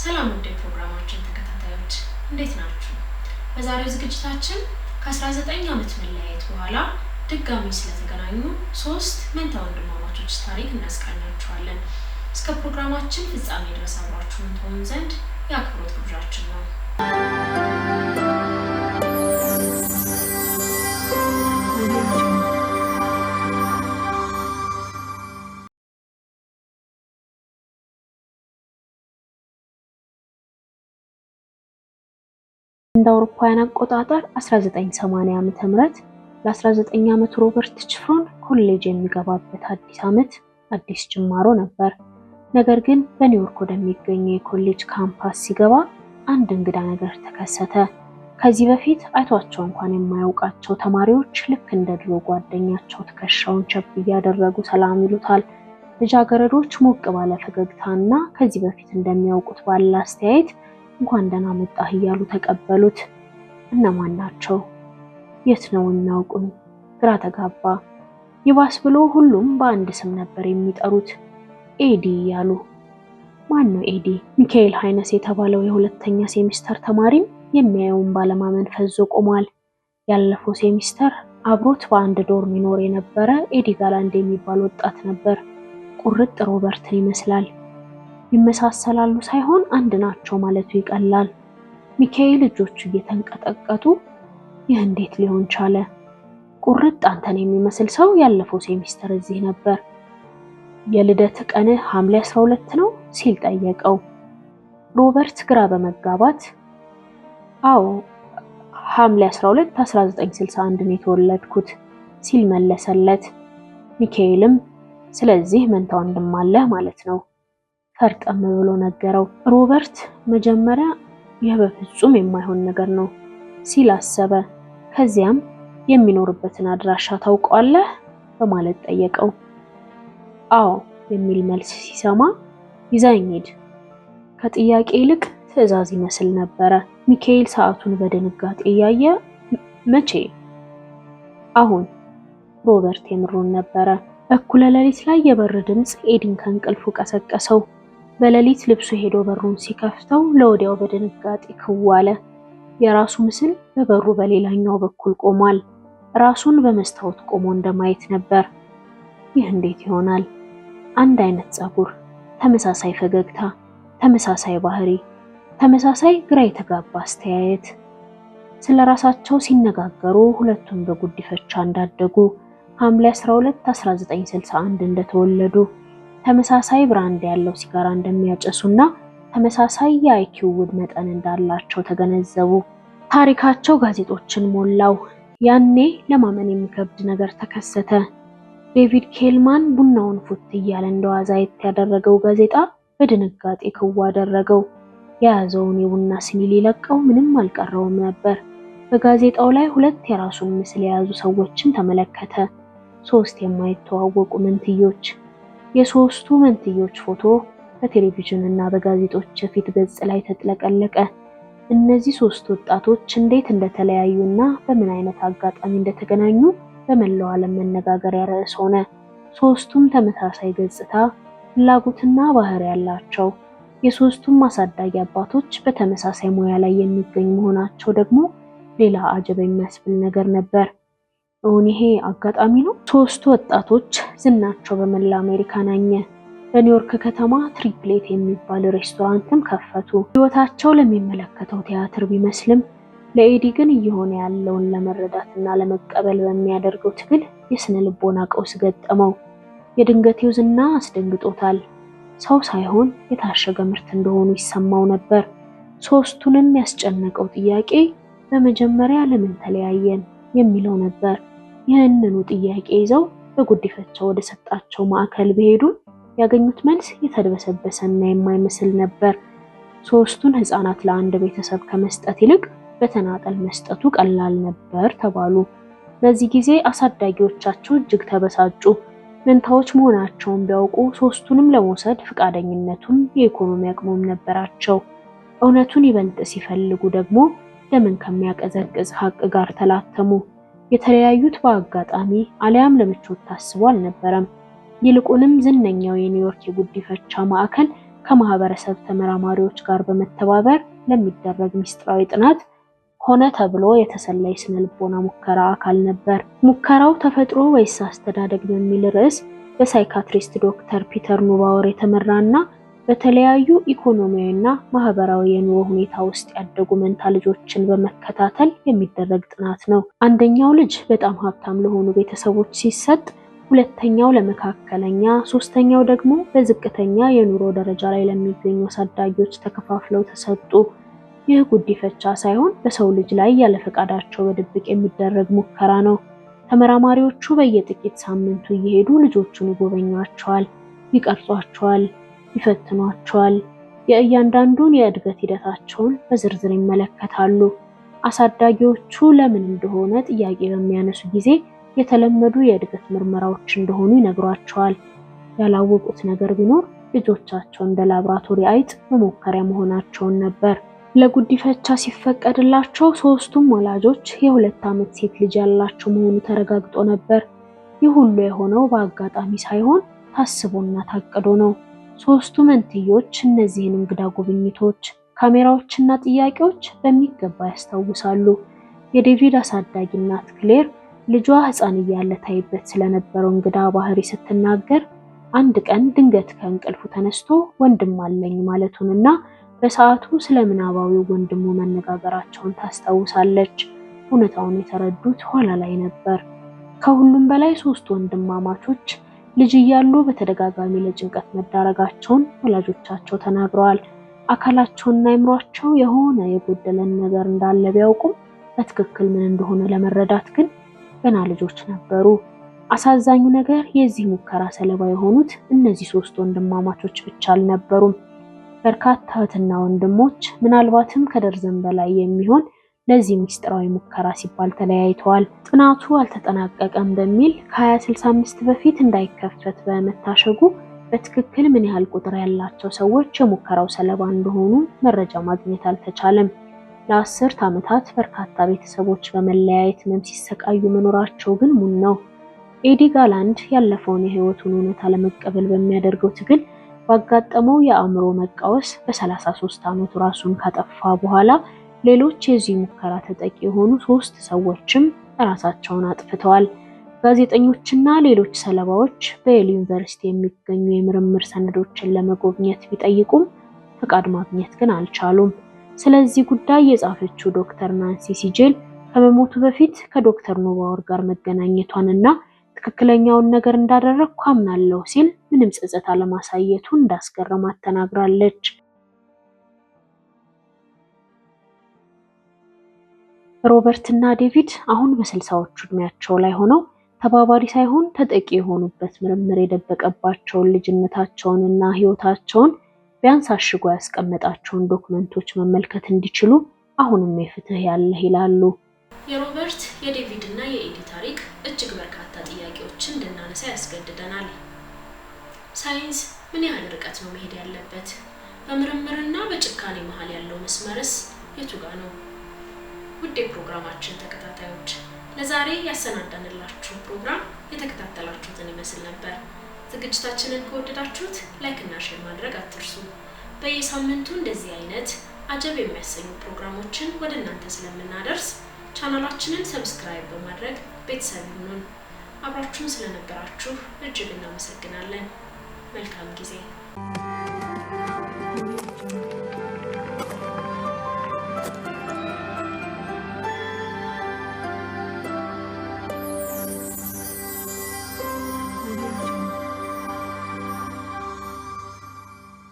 ሰላም ወደ ፕሮግራማችን ተከታታዮች እንዴት ናችሁ? በዛሬው ዝግጅታችን ከ19 ዓመት መለያየት በኋላ ድጋሚ ስለተገናኙ ሶስት መንታ ወንድማማቾች ታሪክ እናስቃኛችኋለን። እስከ ፕሮግራማችን ፍጻሜ ድረስ አብራችሁን ትሆኑ ዘንድ የአክብሮት ግብዣችን ነው። እንደ አውሮፓውያን አቆጣጠር 1980 ዓመተ ምህረት ለ19 ዓመት ሮበርት ችፍሮን ኮሌጅ የሚገባበት አዲስ ዓመት አዲስ ጅማሮ ነበር። ነገር ግን በኒውዮርክ ወደሚገኘው የኮሌጅ ካምፓስ ሲገባ አንድ እንግዳ ነገር ተከሰተ። ከዚህ በፊት አይቷቸው እንኳን የማያውቃቸው ተማሪዎች ልክ እንደ ድሮ ጓደኛቸው ትከሻውን ቸብ እያደረጉ ሰላም ይሉታል። ልጃገረዶች ሞቅ ባለ ፈገግታና ከዚህ በፊት እንደሚያውቁት ባለ አስተያየት እንኳን ደህና መጣህ እያሉ ተቀበሉት። እነማን ናቸው? የት ነው እናውቁን? ግራ ተጋባ። ይባስ ብሎ ሁሉም በአንድ ስም ነበር የሚጠሩት፣ ኤዲ ያሉ። ማን ነው ኤዲ? ሚካኤል ሃይነስ የተባለው የሁለተኛ ሴሚስተር ተማሪም የሚያየውን ባለማመን ፈዞ ቆሟል። ያለፈው ሴሚስተር አብሮት በአንድ ዶርም ይኖር የነበረ ኤዲ ጋላንድ የሚባል ወጣት ነበር። ቁርጥ ሮበርትን ይመስላል። ይመሳሰላሉ ሳይሆን አንድ ናቸው ማለቱ ይቀላል። ሚካኤል እጆቹ እየተንቀጠቀጡ ይህ እንዴት ሊሆን ቻለ? ቁርጥ አንተን የሚመስል ሰው ያለፈው ሴሚስተር እዚህ ነበር። የልደት ቀንህ ሐምሌ 12 ነው ሲል ጠየቀው። ሮበርት ግራ በመጋባት አዎ ሐምሌ 12 1961 ነው የተወለድኩት ሲል መለሰለት። ሚካኤልም ስለዚህ መንታ ወንድም አለህ ማለት ነው ፈርጠም ብሎ ነገረው። ሮበርት መጀመሪያ ይህ በፍጹም የማይሆን ነገር ነው ሲል አሰበ። ከዚያም የሚኖርበትን አድራሻ ታውቀዋለህ በማለት ጠየቀው። አዎ የሚል መልስ ሲሰማ ይዘኝ ሂድ ከጥያቄ ይልቅ ትዕዛዝ ይመስል ነበረ። ሚካኤል ሰዓቱን በድንጋጤ እያየ መቼ? አሁን። ሮበርት የምሩን ነበረ። እኩለ ሌሊት ላይ የበር ድምፅ ኤዲን ከእንቅልፉ ቀሰቀሰው። በሌሊት ልብሱ ሄዶ በሩን ሲከፍተው ለወዲያው በድንጋጤ ክዋለ። የራሱ ምስል በበሩ በሌላኛው በኩል ቆሟል። ራሱን በመስታወት ቆሞ እንደማየት ነበር። ይህ እንዴት ይሆናል? አንድ አይነት ፀጉር፣ ተመሳሳይ ፈገግታ፣ ተመሳሳይ ባህሪ፣ ተመሳሳይ ግራ የተጋባ አስተያየት። ስለራሳቸው ሲነጋገሩ ሁለቱም በጉዲፈቻ እንዳደጉ፣ ሐምሌ 12 1961 እንደተወለዱ፣ ተመሳሳይ ብራንድ ያለው ሲጋራ እንደሚያጨሱና ተመሳሳይ የአይኪው ውድ መጠን እንዳላቸው ተገነዘቡ። ታሪካቸው ጋዜጦችን ሞላው። ያኔ ለማመን የሚከብድ ነገር ተከሰተ። ዴቪድ ኬልማን ቡናውን ፉት እያለ እንደዋዛ ያደረገው ጋዜጣ በድንጋጤ ክው አደረገው። የያዘውን የቡና ስኒ ሊለቀው ምንም አልቀረውም ነበር። በጋዜጣው ላይ ሁለት የራሱን ምስል የያዙ ሰዎችን ተመለከተ። ሶስት የማይተዋወቁ መንትዮች። የሶስቱ መንትዮች ፎቶ በቴሌቪዥን እና በጋዜጦች ፊት ገጽ ላይ ተጥለቀለቀ። እነዚህ ሶስት ወጣቶች እንዴት እንደተለያዩና በምን አይነት አጋጣሚ እንደተገናኙ በመላው ዓለም መነጋገሪያ ርዕስ ሆነ። ሶስቱም ተመሳሳይ ገጽታ፣ ፍላጎትና ባህሪ ያላቸው። የሶስቱም አሳዳጊ አባቶች በተመሳሳይ ሙያ ላይ የሚገኙ መሆናቸው ደግሞ ሌላ አጀብ የሚያስብል ነገር ነበር። እውን ይሄ አጋጣሚ ነው? ሶስቱ ወጣቶች ዝናቸው በመላ አሜሪካ ናኘ። በኒውዮርክ ከተማ ትሪፕሌት የሚባል ሬስቶራንትም ከፈቱ። ህይወታቸው ለሚመለከተው ቲያትር ቢመስልም ለኤዲ ግን እየሆነ ያለውን ለመረዳትና ለመቀበል በሚያደርገው ትግል የስነ ልቦና ቀውስ ገጠመው። የድንገቴው ዝና አስደንግጦታል። ሰው ሳይሆን የታሸገ ምርት እንደሆኑ ይሰማው ነበር። ሶስቱንም ያስጨነቀው ጥያቄ በመጀመሪያ ለምን ተለያየን የሚለው ነበር። ይህንኑ ጥያቄ ይዘው በጉዲፈቻ ወደ ሰጣቸው ማዕከል ቢሄዱ ያገኙት መልስ የተደበሰበሰና የማይመስል ነበር። ሶስቱን ህፃናት ለአንድ ቤተሰብ ከመስጠት ይልቅ በተናጠል መስጠቱ ቀላል ነበር ተባሉ። በዚህ ጊዜ አሳዳጊዎቻቸው እጅግ ተበሳጩ። መንታዎች መሆናቸውን ቢያውቁ ሶስቱንም ለመውሰድ ፍቃደኝነቱም የኢኮኖሚ አቅሙም ነበራቸው። እውነቱን ይበልጥ ሲፈልጉ ደግሞ ለምን ከሚያቀዘቅዝ ሀቅ ጋር ተላተሙ። የተለያዩት በአጋጣሚ አሊያም ለምቾት ታስቦ አልነበረም። ይልቁንም ዝነኛው የኒውዮርክ የጉዲፈቻ ማዕከል ከማህበረሰብ ተመራማሪዎች ጋር በመተባበር ለሚደረግ ሚስጥራዊ ጥናት ሆነ ተብሎ የተሰላ የስነልቦና ሙከራ አካል ነበር። ሙከራው ተፈጥሮ ወይስ አስተዳደግ በሚል ርዕስ በሳይካትሪስት ዶክተር ፒተር ኑባወር የተመራና በተለያዩ ኢኮኖሚያዊና ማህበራዊ የኑሮ ሁኔታ ውስጥ ያደጉ መንታ ልጆችን በመከታተል የሚደረግ ጥናት ነው። አንደኛው ልጅ በጣም ሀብታም ለሆኑ ቤተሰቦች ሲሰጥ፣ ሁለተኛው ለመካከለኛ፣ ሶስተኛው ደግሞ በዝቅተኛ የኑሮ ደረጃ ላይ ለሚገኙ አሳዳጊዎች ተከፋፍለው ተሰጡ። ይህ ጉዲፈቻ ሳይሆን በሰው ልጅ ላይ ያለ ፈቃዳቸው በድብቅ የሚደረግ ሙከራ ነው። ተመራማሪዎቹ በየጥቂት ሳምንቱ እየሄዱ ልጆቹን ይጎበኟቸዋል፣ ይቀርጿቸዋል፣ ይፈትኗቸዋል። የእያንዳንዱን የእድገት ሂደታቸውን በዝርዝር ይመለከታሉ። አሳዳጊዎቹ ለምን እንደሆነ ጥያቄ በሚያነሱ ጊዜ የተለመዱ የእድገት ምርመራዎች እንደሆኑ ይነግሯቸዋል። ያላወቁት ነገር ቢኖር ልጆቻቸው እንደ ላብራቶሪ አይጥ መሞከሪያ መሆናቸውን ነበር። ለጉዲፈቻ ሲፈቀድላቸው ሶስቱም ወላጆች የ2 ዓመት ሴት ልጅ ያላቸው መሆኑ ተረጋግጦ ነበር። ይህ ሁሉ የሆነው በአጋጣሚ ሳይሆን ታስቦና ታቅዶ ነው። ሶስቱ መንትዮች እነዚህን እንግዳ ጉብኝቶች፣ ካሜራዎችና ጥያቄዎች በሚገባ ያስታውሳሉ። የዴቪድ አሳዳጊ እናት ክሌር ልጇ ሕፃን እያለ ታይበት ስለነበረው እንግዳ ባህሪ ስትናገር አንድ ቀን ድንገት ከእንቅልፉ ተነስቶ ወንድም አለኝ ማለቱንና በሰዓቱ ስለምናባዊው ወንድሙ መነጋገራቸውን ታስታውሳለች። እውነታውን የተረዱት ኋላ ላይ ነበር። ከሁሉም በላይ 3 ወንድማማቾች ልጅ እያሉ በተደጋጋሚ ለጭንቀት መዳረጋቸውን ወላጆቻቸው ተናግረዋል። አካላቸውና አይምሯቸው የሆነ የጎደለን ነገር እንዳለ ቢያውቁም በትክክል ምን እንደሆነ ለመረዳት ግን ገና ልጆች ነበሩ። አሳዛኙ ነገር የዚህ ሙከራ ሰለባ የሆኑት እነዚህ 3 ወንድማማቾች ብቻ አልነበሩም። በርካታ እህትና ወንድሞች ምናልባትም ከደርዘን በላይ የሚሆን ለዚህ ሚስጥራዊ ሙከራ ሲባል ተለያይተዋል። ጥናቱ አልተጠናቀቀም በሚል ከ2065 በፊት እንዳይከፈት በመታሸጉ በትክክል ምን ያህል ቁጥር ያላቸው ሰዎች የሙከራው ሰለባ እንደሆኑ መረጃ ማግኘት አልተቻለም። ለ10 ዓመታት በርካታ ቤተሰቦች በመለያየት ህመም ሲሰቃዩ መኖራቸው ግን ሙን ነው። ኤዲ ጋላንድ ያለፈውን የህይወቱን እውነታ ለመቀበል በሚያደርገው ትግል ባጋጠመው የአእምሮ መቃወስ በ33 ዓመቱ ራሱን ካጠፋ በኋላ ሌሎች የዚህ ሙከራ ተጠቂ የሆኑ 3 ሰዎችም ራሳቸውን አጥፍተዋል። ጋዜጠኞችና ሌሎች ሰለባዎች በየል ዩኒቨርሲቲ የሚገኙ የምርምር ሰነዶችን ለመጎብኘት ቢጠይቁም ፈቃድ ማግኘት ግን አልቻሉም። ስለዚህ ጉዳይ የጻፈችው ዶክተር ናንሲ ሲጄል ከመሞቱ በፊት ከዶክተር ኑባወር ጋር መገናኘቷንና ትክክለኛውን ነገር እንዳደረግኩ አምናለሁ ሲል ምንም ጸጸት አለማሳየቱ እንዳስገረማት ተናግራለች። ሮበርት እና ዴቪድ አሁን በ60ዎቹ እድሜያቸው ላይ ሆነው ተባባሪ ሳይሆን ተጠቂ የሆኑበት ምርምር የደበቀባቸውን ልጅነታቸውንና ህይወታቸውን ቢያንስ አሽጎ ያስቀመጣቸውን ዶክመንቶች መመልከት እንዲችሉ አሁንም የፍትህ ያለህ ይላሉ። የሮበርት የዴቪድ እና የኤዲ ታሪክ እጅግ በርካታ ጥያቄዎችን እንድናነሳ ያስገድደናል። ሳይንስ ምን ያህል ርቀት ነው መሄድ ያለበት? በምርምርና በጭካኔ መሃል ያለው መስመርስ የቱ ጋር ነው? ውድ የፕሮግራማችን ተከታታዮች ለዛሬ ያሰናዳንላችሁ ፕሮግራም የተከታተላችሁትን ይመስል ነበር። ዝግጅታችንን ከወደዳችሁት ላይክ እና ሼር ማድረግ አትርሱ። በየሳምንቱ እንደዚህ አይነት አጀብ የሚያሰኙ ፕሮግራሞችን ወደ እናንተ ስለምናደርስ ቻናላችንን ሰብስክራይብ በማድረግ ቤተሰብ ይሁኑን። አብራችሁን ስለነበራችሁ እጅግ እናመሰግናለን። መልካም ጊዜ።